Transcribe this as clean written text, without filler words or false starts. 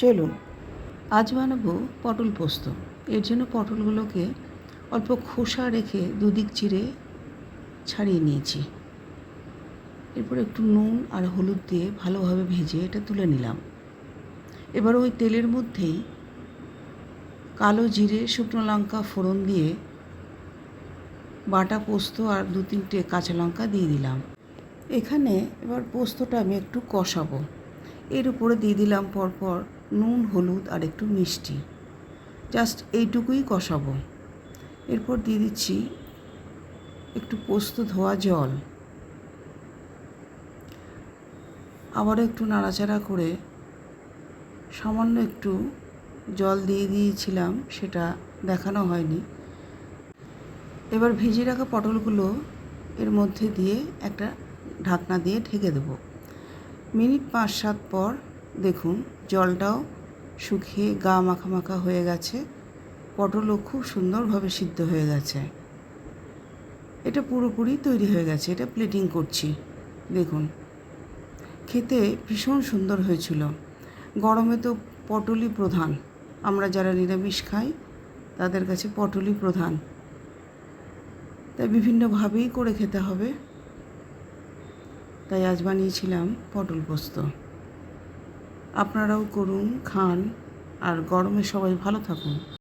চলুন আজ বানাবো পটল পোস্ত। এর জন্য পটলগুলোকে অল্প খোসা রেখে দুদিক চিড়ে ছাড়িয়ে নিয়েছি। এরপর একটু নুন আর হলুদ দিয়ে ভালোভাবে ভেজে এটা তুলে নিলাম। এবার ওই তেলের মধ্যেই কালো জিরে, শুকনো লঙ্কা ফোড়ন দিয়ে বাটা পোস্ত আর 2-3টে কাঁচা লঙ্কা দিয়ে দিলাম। এখানে এবার পোস্তটা আমি একটু কষাবো। এর উপরে দিয়ে দিলাম পরপর নুন, হলুদ আর একটু মিষ্টি। জাস্ট এইটুকুই কষাবো। এরপর দিয়ে দিচ্ছি একটু পোস্ত ধোয়া জল। আবারও একটু নাড়াচাড়া করে সামান্য একটু জল দিয়ে দিয়েছিলাম, সেটা দেখানো হয়নি। এবার ভেজে রাখা পটলগুলো এর মধ্যে দিয়ে একটা ঢাকনা দিয়ে ঢেকে দেবো। মিনিট 5-7 পর দেখুন জলটাও শুকিয়ে গা মাখা মাখা হয়ে গেছে, পটলও খুব সুন্দরভাবে সিদ্ধ হয়ে গেছে। এটা পুরোপুরি তৈরি হয়ে গেছে। এটা প্লেটিং করছি। দেখুন খেতে ভীষণ সুন্দর হয়েছিল। গরমে তো পটলই প্রধান, আমরা যারা নিরামিষ খাই তাদের কাছে পটলই প্রধান, তাই বিভিন্নভাবেই করে খেতে হবে। তাই আজ বানিয়েছিলাম পটল পোস্ত। আপনারাও করুন, খান, আর গরমে সবাই ভালো থাকুন।